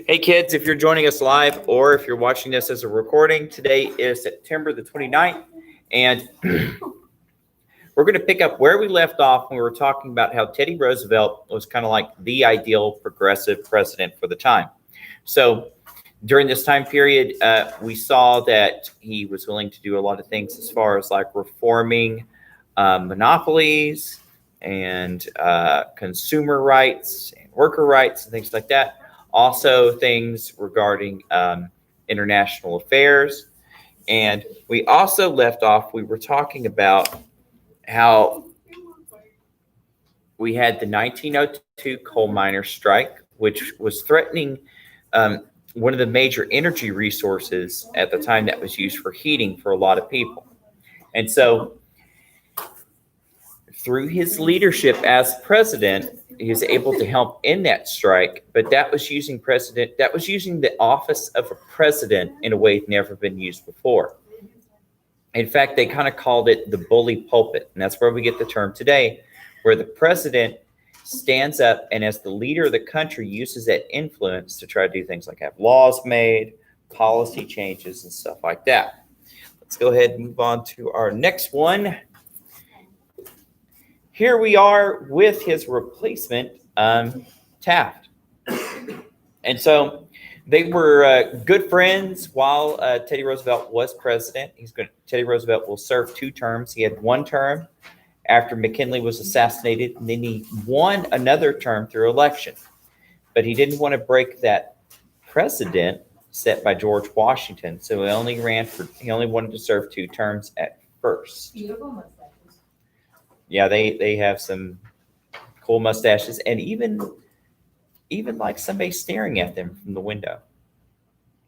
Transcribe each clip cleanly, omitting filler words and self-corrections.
Hey kids, if you're joining us live or if you're watching this as a recording, today is September the 29th, and we're going to pick up where we left off when we were talking about how Teddy Roosevelt was kind of like the ideal progressive president for the time. So during this time period, we saw that he was willing to do a lot of things as far as like reforming monopolies and consumer rights and worker rights and things like that. Also things regarding international affairs. And we also left off, we were talking about how we had the 1902 coal miners' strike, which was threatening one of the major energy resources at the time that was used for heating for a lot of people. And so through his leadership as president, he was able to help in that strike, but that was using the office of a president in a way it's never been used before. In fact, they kind of called it the bully pulpit, and that's where we get the term today, where the president stands up and as the leader of the country uses that influence to try to do things like have laws made, policy changes, and stuff like that. Let's go ahead and move on to our next one. Here we are with his replacement, Taft. And so they were good friends while Teddy Roosevelt was president. Teddy Roosevelt will serve 2 terms. He had 1 term after McKinley was assassinated, and then he won another term through election. But he didn't want to break that precedent set by George Washington, so he only wanted to serve 2 terms at first. Yeah, they have some cool mustaches, and even like somebody staring at them from the window.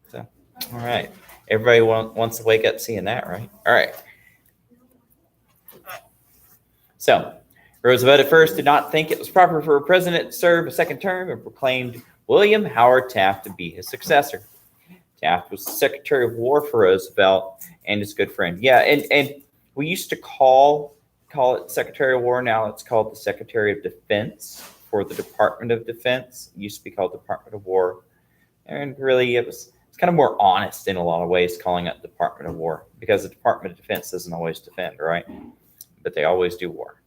So, all right. Everybody wants to wake up seeing that, right? All right. So, Roosevelt at first did not think it was proper for a president to serve a 2nd term and proclaimed William Howard Taft to be his successor. Taft was the Secretary of War for Roosevelt and his good friend. Yeah, and we used to call it Secretary of War. Now it's called the Secretary of Defense for the Department of Defense. It used to be called Department of War. And really it's kind of more honest in a lot of ways calling it Department of War, because the Department of Defense doesn't always defend, right? But they always do war.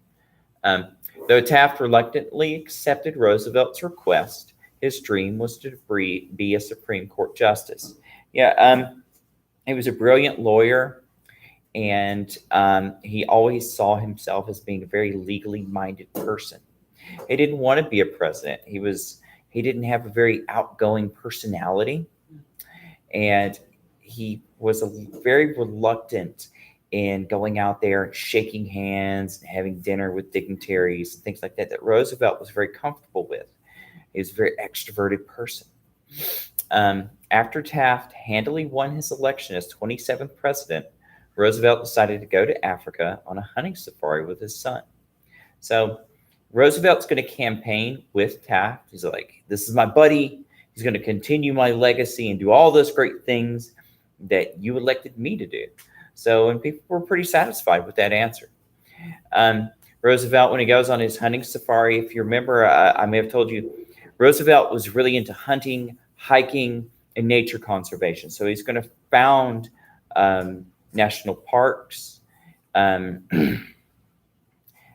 Though Taft reluctantly accepted Roosevelt's request, his dream was to be a Supreme Court justice. Yeah, he was a brilliant lawyer. And he always saw himself as being a very legally minded person. He didn't want to be a president. He didn't have a very outgoing personality, and he was very reluctant in going out there and shaking hands and having dinner with dignitaries and things like that Roosevelt was very comfortable with. He was a very extroverted person. After Taft handily won his election as 27th president, Roosevelt decided to go to Africa on a hunting safari with his son. So Roosevelt's going to campaign with Taft. He's like, this is my buddy. He's going to continue my legacy and do all those great things that you elected me to do. So, and people were pretty satisfied with that answer. Roosevelt, when he goes on his hunting safari, if you remember, I may have told you, Roosevelt was really into hunting, hiking, and nature conservation. So he's going to found national parks, and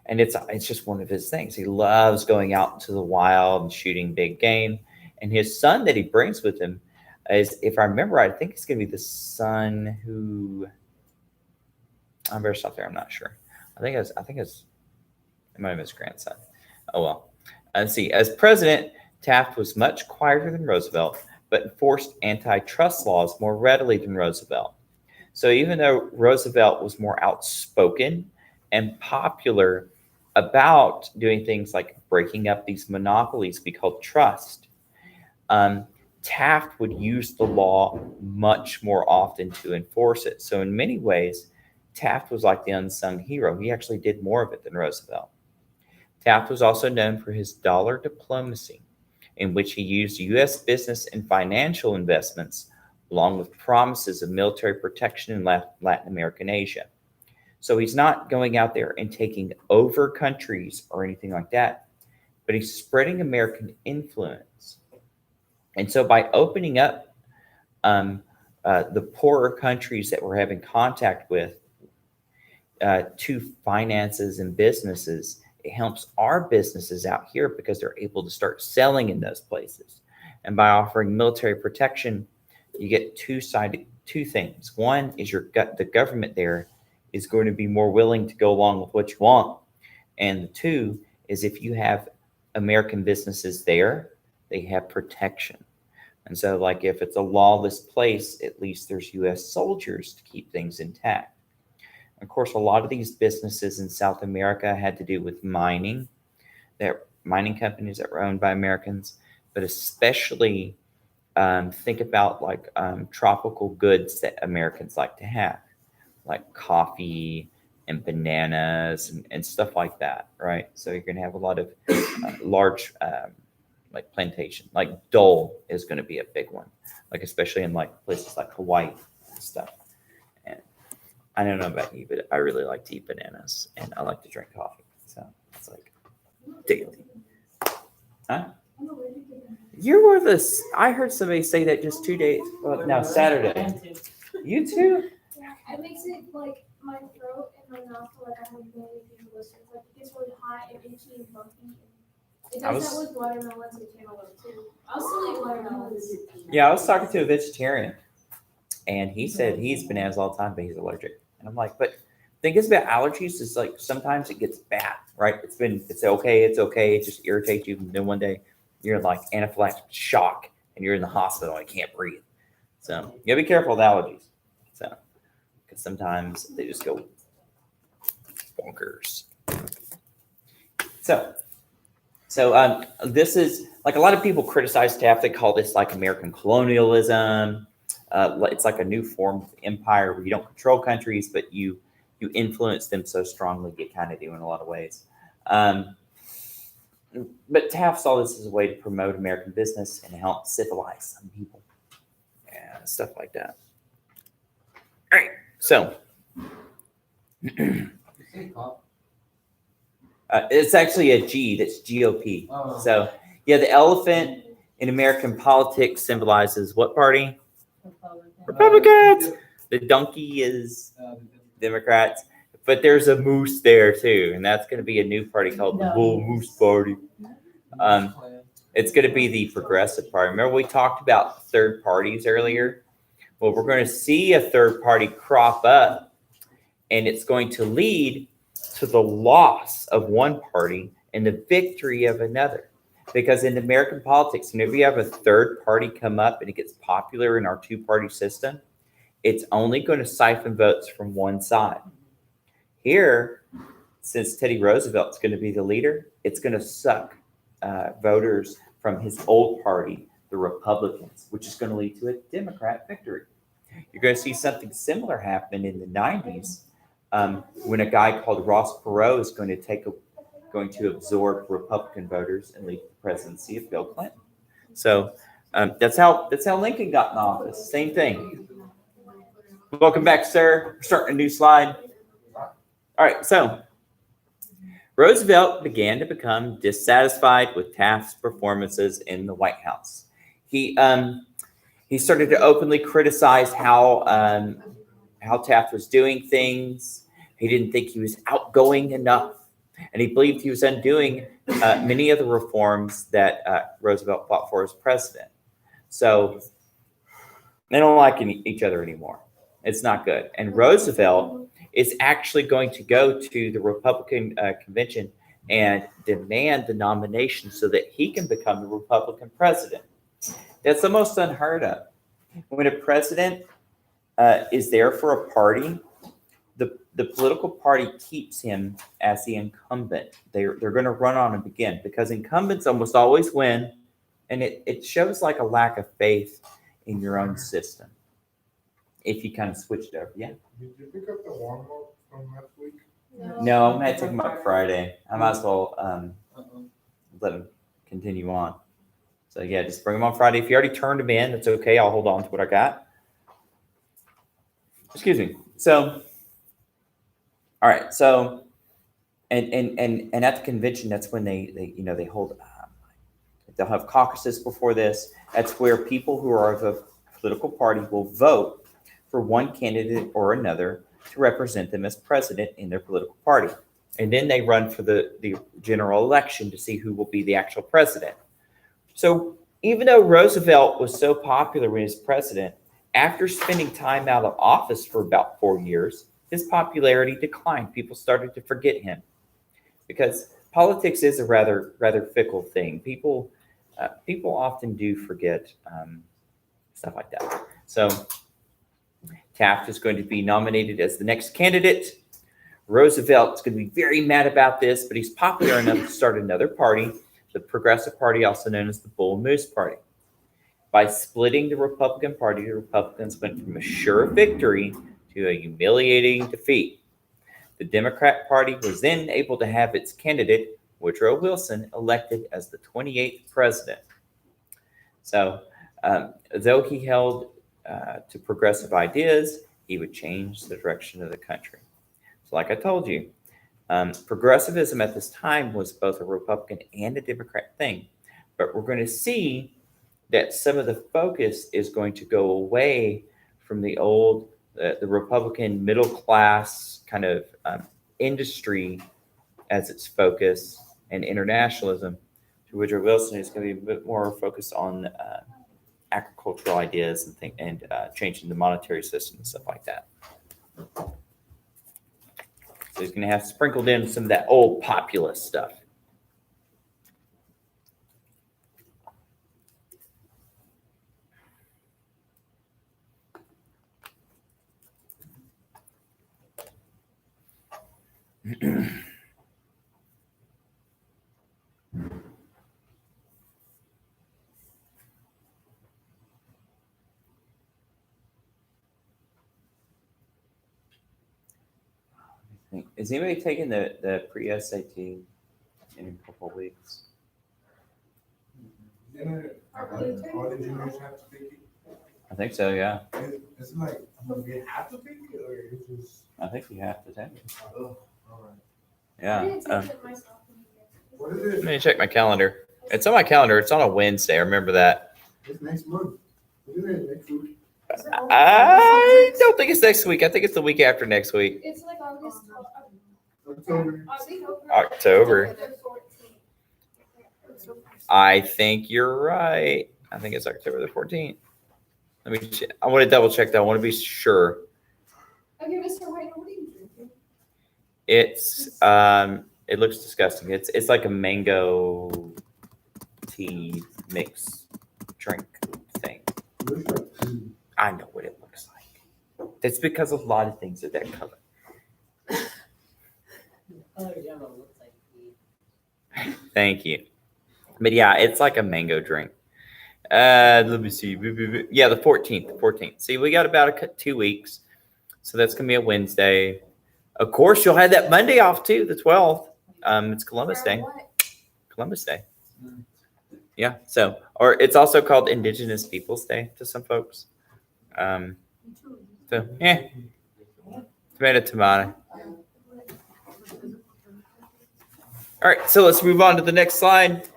it's just one of his things. He loves going out into the wild and shooting big game. And his son that he brings with him is, if I remember, I think it's going to be the son who. I'm very stop there. I'm not sure. I think it might have been his grandson. Oh well. Let's see. As president, Taft was much quieter than Roosevelt, but enforced antitrust laws more readily than Roosevelt. So even though Roosevelt was more outspoken and popular about doing things like breaking up these monopolies we call trust, Taft would use the law much more often to enforce it. So in many ways, Taft was like the unsung hero. He actually did more of it than Roosevelt. Taft was also known for his dollar diplomacy, in which he used U.S. business and financial investments along with promises of military protection in Latin America and Asia. So he's not going out there and taking over countries or anything like that, but he's spreading American influence. And so by opening up the poorer countries that we're having contact with to finances and businesses, it helps our businesses out here because they're able to start selling in those places. And by offering military protection, you get two things. One is the government there is going to be more willing to go along with what you want. And the two is if you have American businesses there, they have protection. And so like if it's a lawless place, at least there's US soldiers to keep things intact. Of course, a lot of these businesses in South America had to do with mining. They're mining companies that were owned by Americans, but especially think about like tropical goods that Americans like to have, like coffee and bananas and stuff like that, right? So you're going to have a lot of large like plantation, like Dole is going to be a big one, like especially in like places like Hawaii and stuff. And I don't know about you, but I really like to eat bananas and I like to drink coffee. So it's like daily. Huh? You were this. I heard somebody say that just 2 days. Well, now Saturday. You too? It makes it like my throat and my mouth feel like I have really big blisters. Like it gets really hot and itchy and bumpy. It does that with watermelons and cantaloupe too. I also eat watermelons. Yeah, I was talking to a vegetarian, and he said he eats bananas all the time, but he's allergic. And I'm like, but the thing is about allergies is like sometimes it gets bad, right? It's okay, it just irritates you, and then one day you're like anaphylactic shock, and you're in the hospital and you can't breathe. So you gotta be careful with allergies. So because sometimes they just go bonkers. So this is like a lot of people criticize Taft. They call this like American colonialism. It's like a new form of empire where you don't control countries, but you influence them so strongly. You kind of do in a lot of ways. But Taft saw this as a way to promote American business and help civilize some people and stuff like that. All right, so it's actually a G. That's GOP. Oh. So yeah, the elephant in American politics symbolizes what party? Republicans. The donkey is Democrats. But there's a moose there too, and that's going to be a new party called the Bull Moose Party. It's going to be the Progressive Party. Remember we talked about third parties earlier? Well, we're going to see a third party crop up, and it's going to lead to the loss of one party and the victory of another. Because in American politics, whenever you have a third party come up and it gets popular in our two-party system, it's only going to siphon votes from one side. Here, since Teddy Roosevelt's going to be the leader, it's going to suck voters from his old party, the Republicans, which is going to lead to a Democrat victory. You're going to see something similar happen in the 90s when a guy called Ross Perot is going to absorb Republican voters and lead to the presidency of Bill Clinton. So that's how Lincoln got in office. Same thing. Welcome back, sir. We're starting a new slide. All right, so Roosevelt began to become dissatisfied with Taft's performances in the White House. He started to openly criticize how Taft was doing things. He didn't think he was outgoing enough, and he believed he was undoing many of the reforms that Roosevelt fought for as president. So they don't like each other anymore. It's not good. And Roosevelt is actually going to go to the Republican convention and demand the nomination so that he can become the Republican president. That's almost unheard of. When a president is there for a party, the political party keeps him as the incumbent. They're going to run on him again because incumbents almost always win, and it shows like a lack of faith in your own system if you kind of switched over. Yeah. Did you pick up the warm up from last week? No, I'm going to take him up Friday. I might as well let him continue on. So yeah, just bring him on Friday. If you already turned him in, that's okay. I'll hold on to what I got. Excuse me. So, all right. So, and at the convention, that's when they hold They'll have caucuses before this. That's where people who are of a political party will vote for one candidate or another to represent them as president in their political party. And then they run for the general election to see who will be the actual president. So even though Roosevelt was so popular when he was president, after spending time out of office for about 4 years, his popularity declined. People started to forget him because politics is a rather fickle thing. People often do forget stuff like that. So Taft is going to be nominated as the next candidate. Roosevelt's going to be very mad about this, but he's popular enough to start another party, the Progressive Party, also known as the Bull Moose Party. By splitting the Republican Party, the Republicans went from a sure victory to a humiliating defeat. The Democrat Party was then able to have its candidate, Woodrow Wilson, elected as the 28th president. So, though he held to progressive ideas, he would change the direction of the country. So like I told you, progressivism at this time was both a Republican and a Democrat thing. But we're going to see that some of the focus is going to go away from the old, the Republican middle class kind of industry as its focus and internationalism to Woodrow Wilson is going to be a bit more focused on agricultural ideas and changing the monetary system and stuff like that. So he's going to have sprinkled in some of that old populist stuff. Is anybody taking the pre-SAT in a couple of weeks? All engineers have to take it. I think so, yeah. It's like, we have to take it, or it's just, I think you have to take it. oh, all right. I Yeah. didn't take it myself. What is Let it? me check my calendar. It's on my calendar. It's on a Wednesday. I remember that. It's next month. Isn't it next week? Is it August? I don't think it's next week. I think it's the week after next week. It's like August. October. October. I think you're right. I think it's October the 14th. Let me check. I want to double check that. I want to be sure. Okay, Mr. White, what are you drinking? It's it looks disgusting. It's like a mango tea mix drink thing. Looks like tea. I know what it looks like. That's because a lot of things are that color. Color yellow looks like tea. Thank you. But yeah, it's like a mango drink. Let me see. Yeah, the 14th. See, we got about 2 weeks. So that's going to be a Wednesday. Of course, you'll have that Monday off too, the 12th. It's Columbus Day. Columbus Day. Yeah. So, or it's also called Indigenous Peoples Day to some folks. So, yeah. Tomato. All right. So let's move on to the next slide.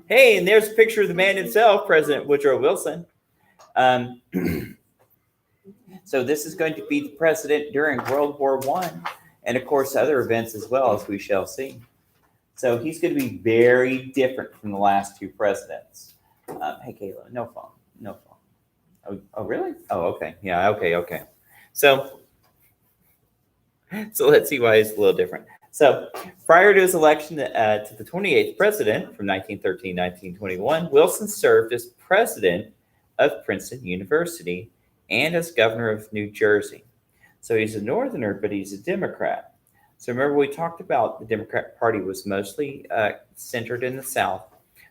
Hey, and there's a picture of the man himself, President Woodrow Wilson. So this is going to be the president during World War I, and of course other events as well, as we shall see. So he's going to be very different from the last two presidents. Hey, Kayla, no phone. Oh, really? Oh, okay. Yeah, okay. So let's see why he's a little different. So prior to his election to the 28th president from 1913 to 1921, Wilson served as president of Princeton University and as governor of New Jersey. So he's a Northerner, but he's a Democrat. So remember, we talked about the Democrat Party was mostly centered in the South,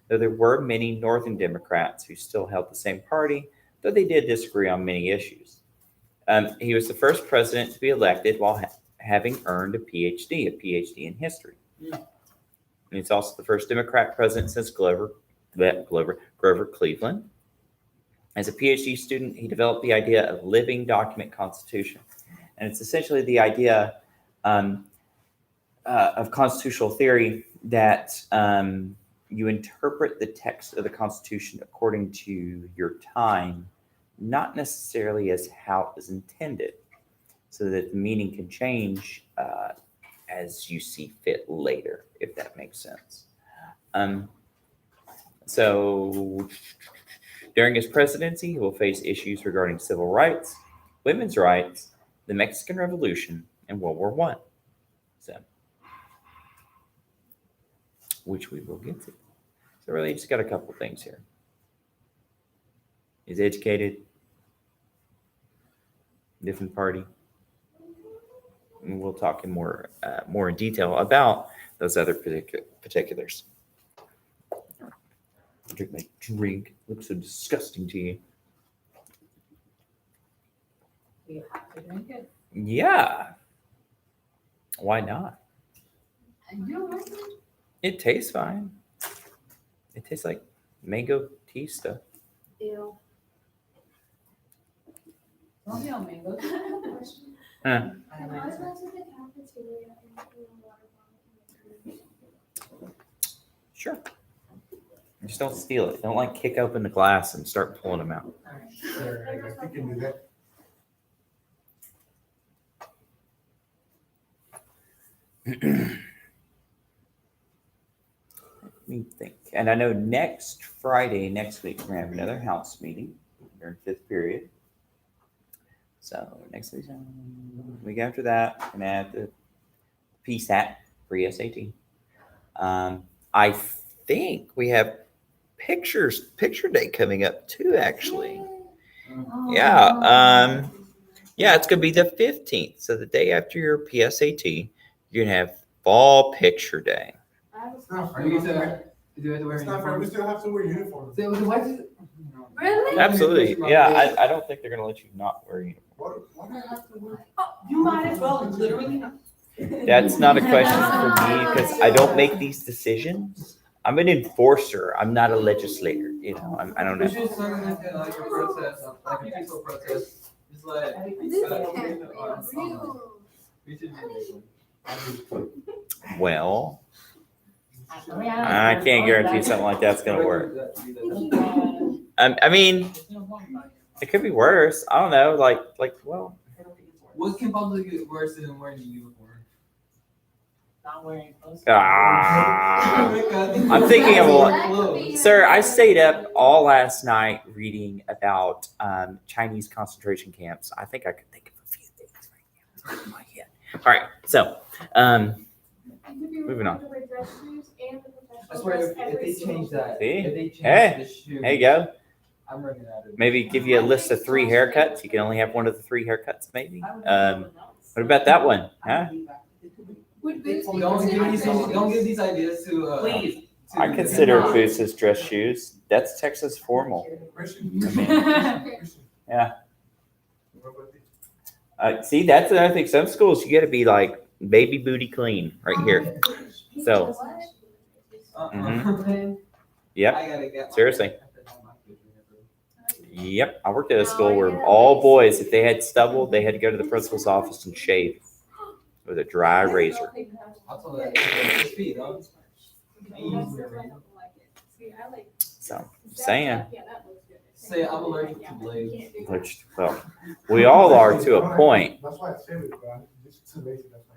though there were many Northern Democrats who still held the same party, though they did disagree on many issues. He was the first president to be elected while having earned a PhD in history. And he's also the first Democrat president since Grover Cleveland. As a PhD student, he developed the idea of living document constitution. And it's essentially the idea of constitutional theory that you interpret the text of the Constitution according to your time, not necessarily as how it was intended, so that the meaning can change as you see fit later, if that makes sense. So during his presidency, he will face issues regarding civil rights, women's rights, the Mexican Revolution, and World War I. So, which we will get to. So really just got a couple things here. He's educated, different party. And we'll talk in more in detail about those other particulars. I'll drink my drink. Looks so disgusting to you. You have to drink it. Yeah. Why not? You don't like it? It tastes fine. It tastes like mango tea stuff. Ew. Don't yell mango. I have a question. Huh. If I was went to the cafeteria and threw a water bottle Sure. Just don't steal it. Don't like kick open the glass and start pulling them out. Sure, I guess we can do that. Let me think. And I know next Friday, next week, we're going to have another house meeting during fifth period. So next week after that, we're going to have the PSAT, pre-SAT. I think we have picture day coming up too, actually. Yeah. Yeah, it's going to be the 15th. So the day after your PSAT, you're going to have fall picture day. It's not fair. Do you have to wear It's not fair. We uniforms? still have to wear uniforms. Why does it? Really? Absolutely. Yeah, I don't think they're going to let you not wear a uniform. Why do I have to wear? You might as well, literally. That's not a question for me because I don't make these decisions. I'm an enforcer. I'm not a legislator. You know, I don't We know. should start like a protest, like a peaceful protest. Just like. This uh, can't be uh, real. We should do Well, I can't guarantee something like that's going to work. I mean, it could be worse. I don't know. Well, What can possibly get worse than wearing a uniform? Not wearing clothes. I'm thinking of a lot. Sir, I stayed up all last night reading about Chinese concentration camps. I think I could think of a few things right now in my head. All right, so moving on. I swear, if they change that, See? if they change Hey, the shoe, there you go. I'm running out of. Maybe give you a list of 3 haircuts. You can only have one of the 3 haircuts, maybe. What about that one? Huh? Don't give these ideas to. Please. to- I consider boots as dress shoes. That's Texas formal. Christian. Christian. Yeah. What about the- See, that's another thing. Some schools, you got to be like baby booty clean right here. So, yep. I gotta get. Seriously. Yep. I worked at a school where all boys, if they had stubble, they had to go to the principal's office and shave with a dry razor. I'll tell that. It's speed, huh? So, saying. Say I'm allergic to blades. Which, well, we all are to a point. That's why I say it, but I'm just too lazy. That's why.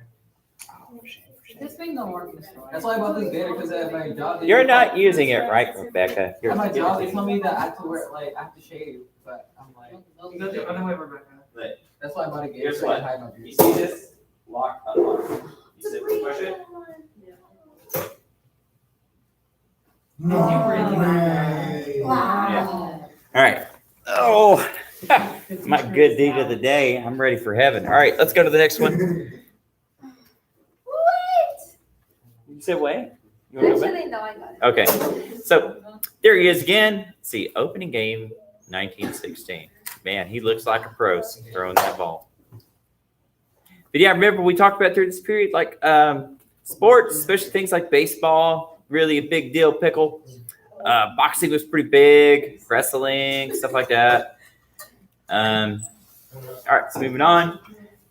This thing don't work. That's why I bought this gator because at my job. they- You're not using it right, Rebecca. At my job, they You're, tell me that I have to wear I have to shave, but I'm like, that's why I bought a gator. Here's so I what. can hide my beard. you see this? Lock, unlock. You sit, push it. No way. Wow. All right. Oh, my good deed of the day. I'm ready for heaven. All right, let's go to the next one. What? You said wait? You wanna go back? Actually, no, I got it. Okay, so there he is again. See, opening game 1916. Man, he looks like a pro throwing that ball. But yeah, remember we talked about through this period, like sports, especially things like baseball, really a big deal, pickle. Boxing was pretty big, wrestling, stuff like that. All right, so moving on.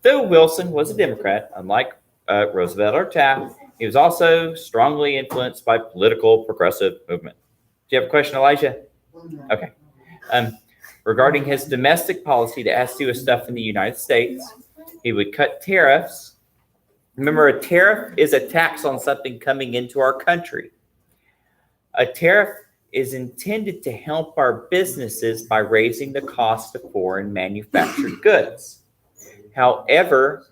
Though Wilson was a Democrat, unlike Roosevelt or Taft, He was also strongly influenced by political progressive movement. Do you have a question, Elijah? Okay. Regarding his domestic policy that has to do with stuff in the United States, he would cut tariffs. Remember, a tariff is a tax on something coming into our country. A tariff is intended to help our businesses by raising the cost of foreign manufactured goods. However,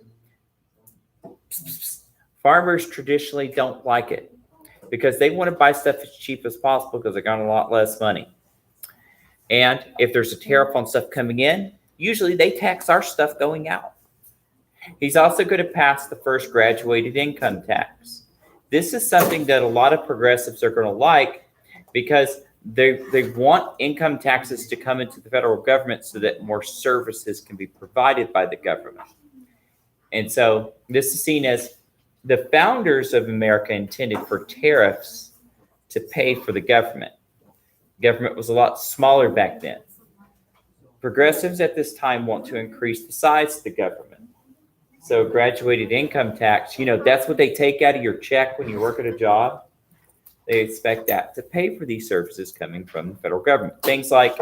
farmers traditionally don't like it because they want to buy stuff as cheap as possible because they got a lot less money. And if there's a tariff on stuff coming in, usually they tax our stuff going out. He's also going to pass the first graduated income tax. This is something that a lot of progressives are going to like because they want income taxes to come into the federal government so that more services can be provided by the government. And so this is seen as the founders of America intended for tariffs to pay for the government. Government was a lot smaller back then. Progressives at this time want to increase the size of the government. So graduated income tax, that's what they take out of your check when you work at a job. They expect that to pay for these services coming from the federal government. Things like,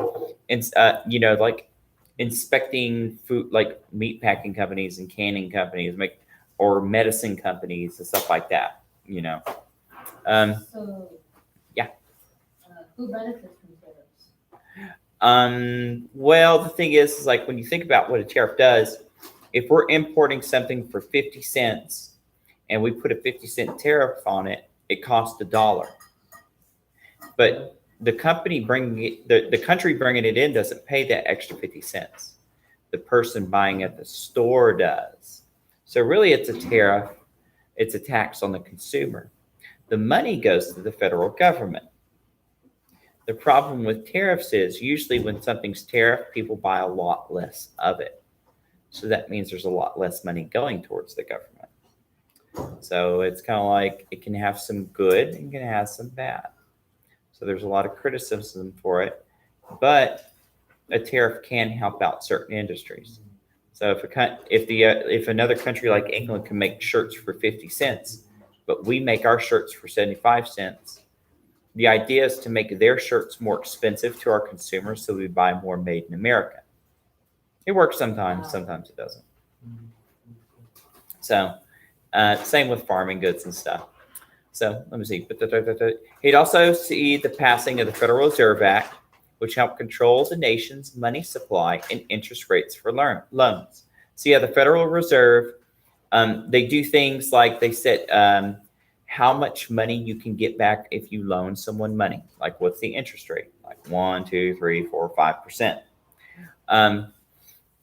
like inspecting food, like meat packing companies and canning companies, or medicine companies and stuff like that. So. Yeah. Who benefits from tariffs? Well, the thing is like when you think about what a tariff does, if we're importing something for 50 cents and we put a 50-cent tariff on it, it costs $1. But the company the country bringing it in doesn't pay that extra 50 cents. The person buying at the store does. So really it's a tariff. It's a tax on the consumer. The money goes to the federal government. The problem with tariffs is usually when something's tariffed, people buy a lot less of it. So that means there's a lot less money going towards the government. So it's kind of like it can have some good and can have some bad. So there's a lot of criticism for it, but a tariff can help out certain industries. So if another country like England can make shirts for 50 cents, but we make our shirts for 75 cents, the idea is to make their shirts more expensive to our consumers so we buy more made in America. It works sometimes, sometimes it doesn't. So same with farming goods and stuff. So let me see. He'd also see the passing of the Federal Reserve Act, which helped control the nation's money supply and interest rates for loans. So yeah, the Federal Reserve, they do things like they set how much money you can get back if you loan someone money. Like what's the interest rate? Like 1, 2, 3, 4, 5%.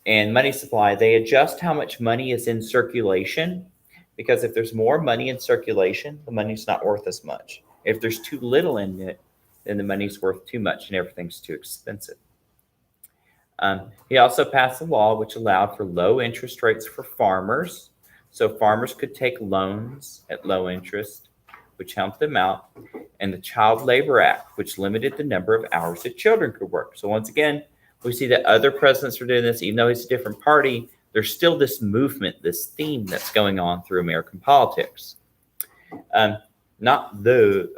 And money supply, they adjust how much money is in circulation, because if there's more money in circulation, the money's not worth as much. If there's too little in it, then the money's worth too much and everything's too expensive. He also passed a law which allowed for low interest rates for farmers. So farmers could take loans at low interest, which helped them out. And the Child Labor Act, which limited the number of hours that children could work. So once again, we see that other presidents are doing this, even though it's a different party, there's still this movement, this theme that's going on through American politics. So the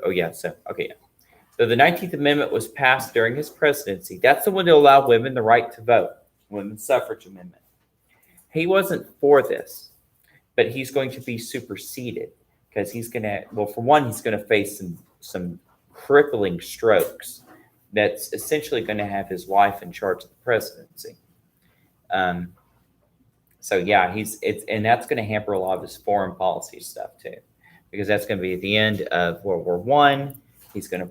19th Amendment was passed during his presidency. That's the one to allow women the right to vote, Women's Suffrage Amendment. He wasn't for this, but he's going to be superseded because he's going to, well, for one, he's going to face some crippling strokes. That's essentially going to have his wife in charge of the presidency. So yeah, and that's going to hamper a lot of his foreign policy stuff too, because that's going to be at the end of World War I. He's going to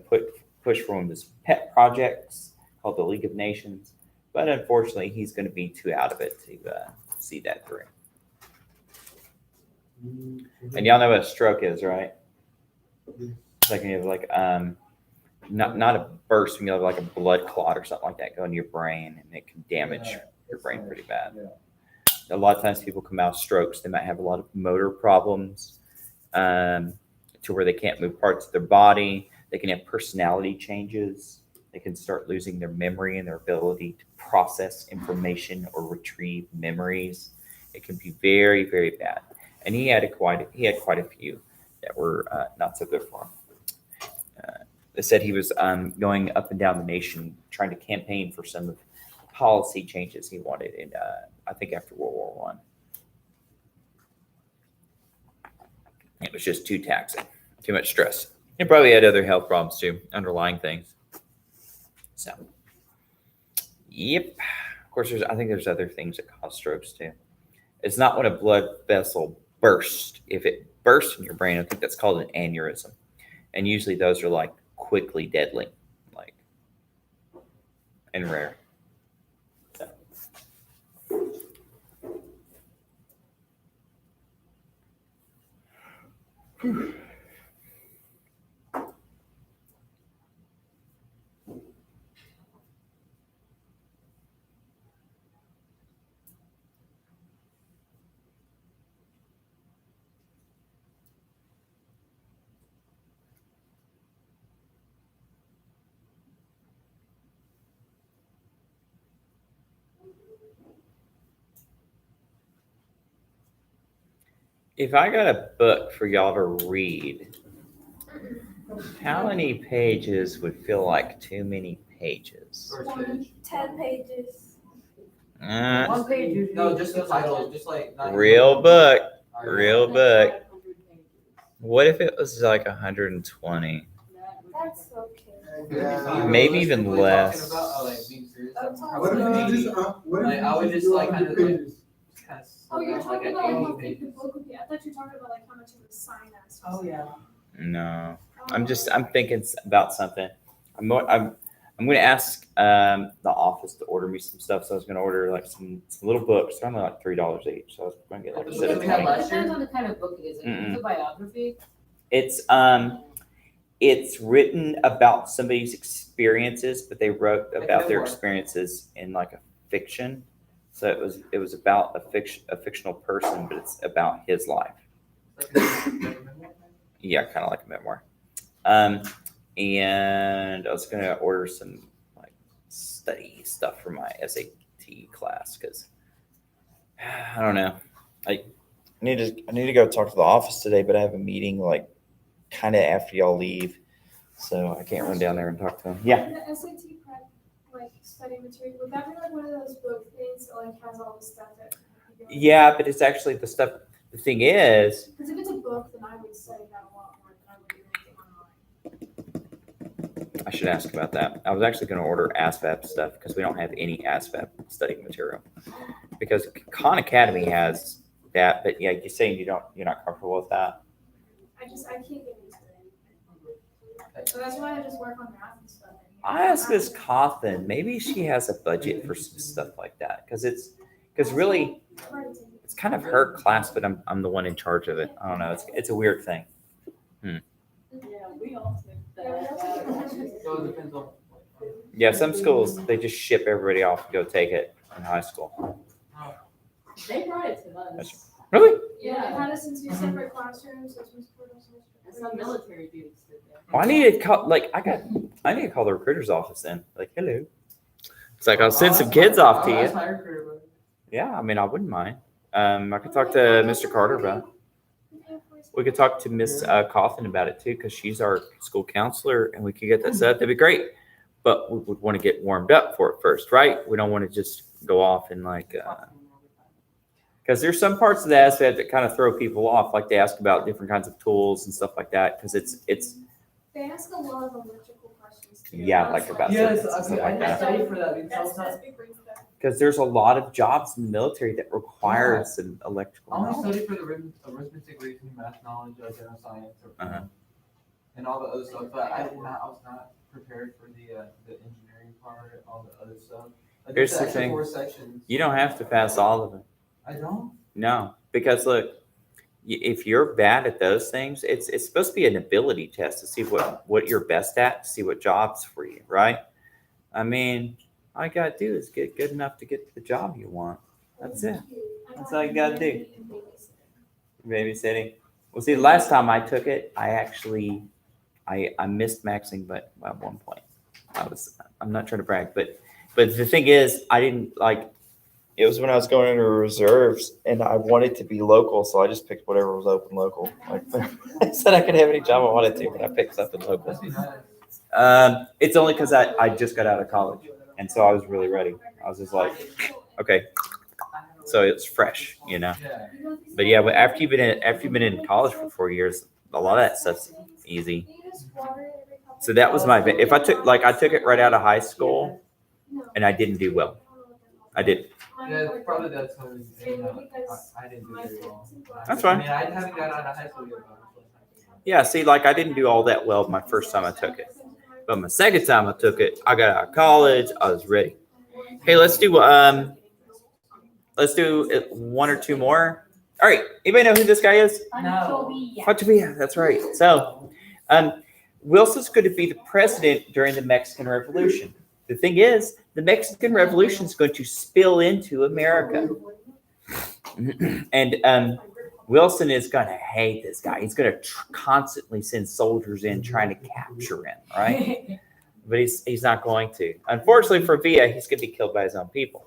push for one of his pet projects called the League of Nations, but unfortunately, he's going to be too out of it to see that through. And y'all know what a stroke is, right? It's like when you have not a burst, when you have like a blood clot or something like that go into your brain, and it can damage your brain pretty bad. A lot of times people come out of strokes, they might have a lot of motor problems to where they can't move parts of their body. They can have personality changes. They can start losing their memory and their ability to process information or retrieve memories. It can be very, very bad. And he had quite a few that were not so good for him. They said he was going up and down the nation trying to campaign for some of the policy changes he wanted in, I think, after World War One. It was just too taxing, too much stress. He probably had other health problems too, underlying things. So, yep. Of course, I think there's other things that cause strokes too. It's not when a blood vessel bursts. If it bursts in your brain, I think that's called an aneurysm. And usually those are like quickly deadly, like, and rare. So. If I got a book for y'all to read, how many pages would feel like too many pages? First page. 10 pages. One page usually. No, just the title, just like. not even- Real book, All right. real book. What if it was like 120? That's okay. Yeah. Maybe even Realistically less. talking about, like being serious. I'm talking What if about- you just, what if Like, I would you just, do like, 100 kinda, like, pages? Kind of Oh, you're like talking at about how 80 big the pages. book would be. I thought you were talking about like how much it would sign as. Oh, yeah. No, I'm thinking about something. I'm going to ask the office to order me some stuff. So I was going to order like some little books. They're only like $3 each. So I was going to get like a What set did of we have 20. last year? Depends on the kind of book it is. If it's a biography. It's written about somebody's experiences, but they wrote Like about their memoir. experiences in like a fiction. So it was about a fictional person, but it's about his life. Like a memoir? Yeah, kind of like a memoir. And I was gonna order some like study stuff for my SAT class because I don't know. I need to go talk to the office today, but I have a meeting like kind of after y'all leave, so I can't run down there and talk to them. Yeah. The SAT prep, like study material, would that be like one of those book things that like has all the stuff that? Yeah, but it's actually the stuff. The thing is, Because if it's a book, then I would study that a lot more than I would do anything online. I should ask about that. I was actually going to order ASVAB stuff because we don't have any ASVAB study material. Because Khan Academy has that, but yeah, you're saying you're not comfortable with that. I can't get used to it. So that's why I just work on math and stuff. I asked Miss Cawthon, maybe she has a budget for some stuff like that because really it's kind of her class, but I'm the one in charge of it. I don't know. It's a weird thing. Yeah, we all took that. So it depends on. Yeah, some schools they just ship everybody off to go take it in high school. They brought it to us. That's- Really? Yeah, I had us in two separate classrooms. So it's And some military dudes did that. Well, I need to call the recruiter's office then. Like, hello. It's like I'll send some kids off to That's you. my recruiter, bro. Yeah, I mean I wouldn't mind. I could talk to Mr. Carter about it. We could talk to Miss Cawthon about it too, because she's our school counselor, and we could get that set up. That'd be great. But we would want to get warmed up for it first, right? We don't want to just go off and like, because there's some parts of the ASVAB that kind of throw people off, like they ask about different kinds of tools and stuff like that, because it's They ask a lot of electrical questions. Too. Yeah, like about Yes, circuits and stuff I like that. studied for that because That's sometimes big reason. Because there's a lot of jobs in the military that require some electrical I only knowledge. studied for the arithmetic, reasoning, math knowledge, general science, Uh-huh. and all the other stuff. But I was not prepared for the engineering part, all the other stuff. I did Here's the the extra thing. 4 sections. You don't have to pass all of it. I don't. No, because look, if you're bad at those things, it's supposed to be an ability test to see what you're best at, to see what jobs for you, right? I mean, all you gotta do is get good enough to get the job you want. That's it. That's all you gotta do. Babysitting. Well, see, the last time I took it, I missed maxing, but at one point, I'm not trying to brag, but the thing is, I didn't like. It was when I was going into reserves, and I wanted to be local, so I just picked whatever was open local. Like I said, I could have any job I wanted to, but I picked something local. Must be nice. It's only because I just got out of college, and so I was really ready. I was just like, okay, so it's fresh, you know. Yeah. But yeah, but after you've been in college for 4 years, a lot of that stuff's easy. So that was my. If I took it right out of high school, and I didn't do well. I didn't. Yeah, probably that's how I didn't do very well. That's fine. I mean, I haven't got out of high school yet. Yeah, see, like I didn't do all that well my first time I took it, but my second time I took it, I got out of college. I was ready. Hey, let's do one or two more. All right, anybody know who this guy is? No. Pancho, that's right. So, Wilson's going to be the president during the Mexican Revolution. The thing is, the Mexican Revolution is going to spill into America, and Wilson is going to hate this guy. He's going to constantly send soldiers in trying to capture him, right? But he's not going to. Unfortunately for Villa, he's going to be killed by his own people.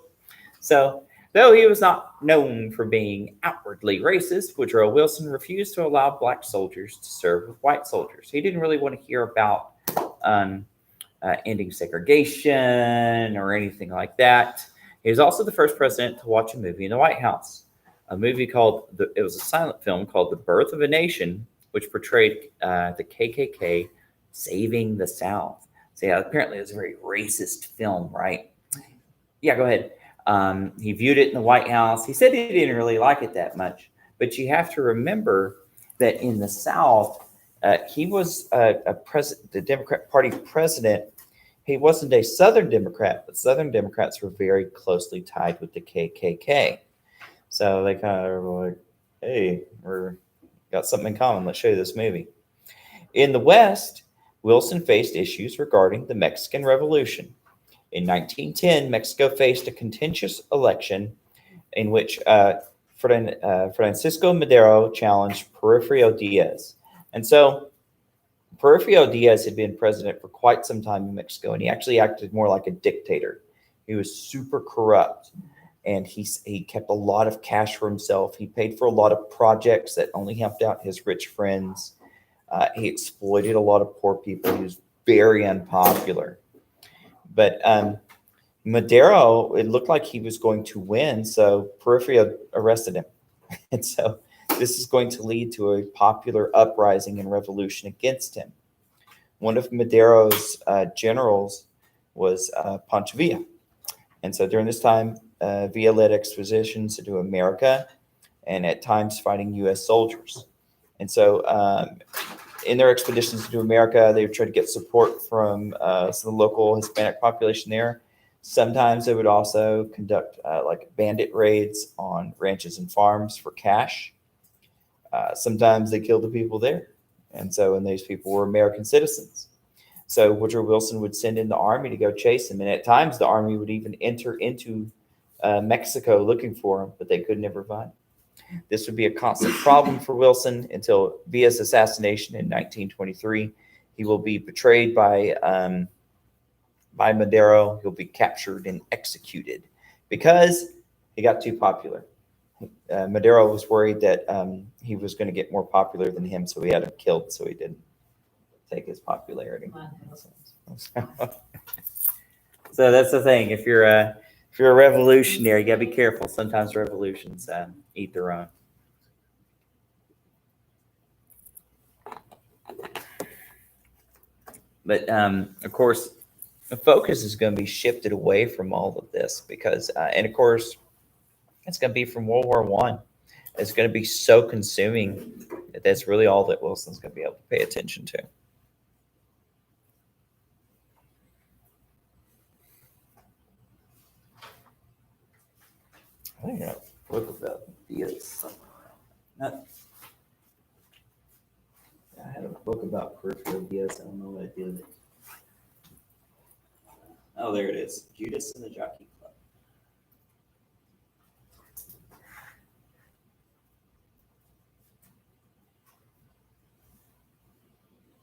So, though he was not known for being outwardly racist, Woodrow Wilson refused to allow black soldiers to serve with white soldiers. He didn't really want to hear about ending segregation or anything like that. He was also the first president to watch a movie in the White House. A movie it was a silent film called The Birth of a Nation, which portrayed the KKK saving the South. So yeah, apparently it was a very racist film, right? Yeah, go ahead. He viewed it in the White House. He said he didn't really like it that much, but you have to remember that in the South, he was the Democrat Party president. He wasn't a Southern Democrat, but Southern Democrats were very closely tied with the KKK. So they kind of were like, hey, we're got something in common. Let's show you this movie. In the West, Wilson faced issues regarding the Mexican Revolution. In 1910, Mexico faced a contentious election in which Francisco Madero challenged Porfirio Diaz. And so Porfirio Diaz had been president for quite some time in Mexico, and he actually acted more like a dictator. He was super corrupt, and he kept a lot of cash for himself. He paid for a lot of projects that only helped out his rich friends. He exploited a lot of poor people. He was very unpopular. But Madero, it looked like he was going to win, so Porfirio arrested him. And so this is going to lead to a popular uprising and revolution against him. One of Madero's generals was Pancho Villa. And so during this time, Villa led expeditions into America and at times fighting U.S. soldiers. And so in their expeditions to America, they would try to get support from some of the local Hispanic population there. Sometimes they would also conduct like bandit raids on ranches and farms for cash. Sometimes they killed the people there. And these people were American citizens. So Woodrow Wilson would send in the army to go chase them. And at times the army would even enter into Mexico looking for him, but they could never find him. This would be a constant problem for Wilson until Villa's assassination in 1923. He will be betrayed by Madero. He'll be captured and executed because he got too popular. Madero was worried that he was going to get more popular than him, so he had him killed so he didn't take his popularity. So that's the thing. If you're a revolutionary, you got to be careful. Sometimes revolutions eat their own. But of course, the focus is going to be shifted away from all of this because, and of course, it's going to be from World War I. It's going to be so consuming that that's really all that Wilson's going to be able to pay attention to. I don't know. Look about Diaz. I had a book about Porfirio Diaz. I don't know what I did. Oh, there it is. Judas and the Jockey Club.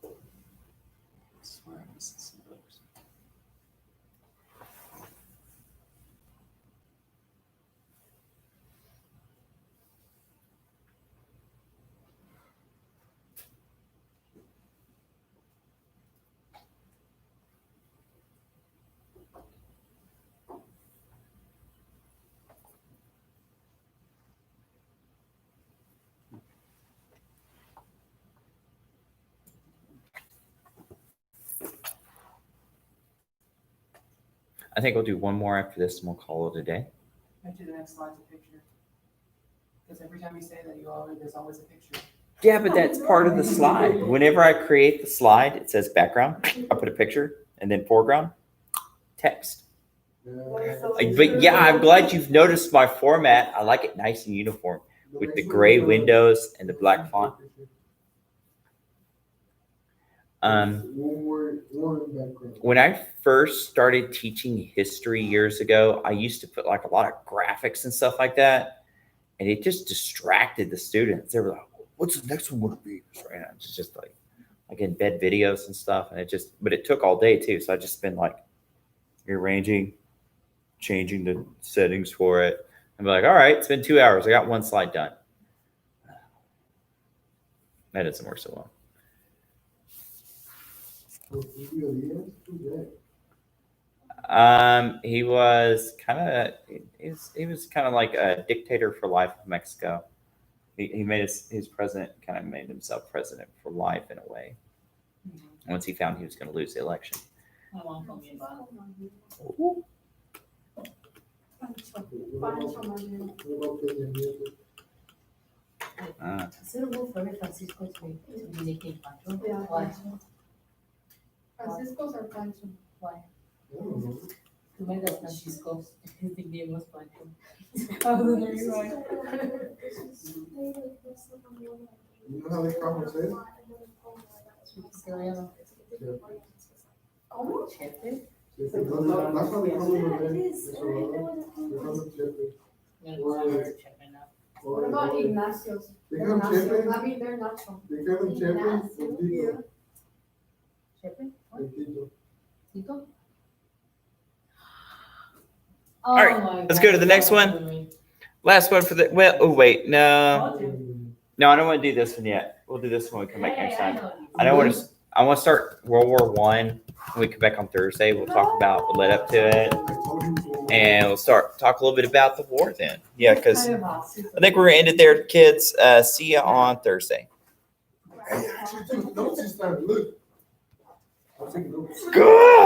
I swear I missed some books. I think we'll do one more after this and we'll call it a day. Actually, the next slide's a picture. Because every time you say that, there's always a picture. Yeah, but that's part of the slide. Whenever I create the slide, it says background. I put a picture and then foreground, text. But yeah, I'm glad you've noticed my format. I like it nice and uniform with the gray windows and the black font. When I first started teaching history years ago, I used to put like a lot of graphics and stuff like that, and it just distracted the students. They were like, "What's the next one going to be?" Right now, it's just like embed videos and stuff, and but it took all day too. So I just been like rearranging, changing the settings for it. I'm like, all right, it's been 2 hours. I got one slide done. That doesn't work so well. He was kind of like a dictator for life of Mexico. He made his president, kind of made himself president for life in a way. Once he found he was going to lose the election. Considerable for Francisco to be making Pancho. Yeah. Why? Francisco's are Pancho. Why? To make that Francisco, his nickname was Pancho. You know how they conversate? ¿Cómo? Chepe. That's how they call them. They call them Chepe. What about Ignacio's? They They're call them Nacho. Chepe. I mean, they're Nacho. They call them Chepe and Tito. Chepe? And Tito. Tito? All right, let's go to the next one. Last one for the oh wait, no, I don't want to do this one yet. We'll do this when we come back next time. I want to start World War One when we come back on Thursday. We'll talk about what led up to it, and we'll talk a little bit about the war then. Yeah, because I think we're gonna end it there, kids. See you on Thursday. Hey, I took notes this time. Look. I was taking notes. Good.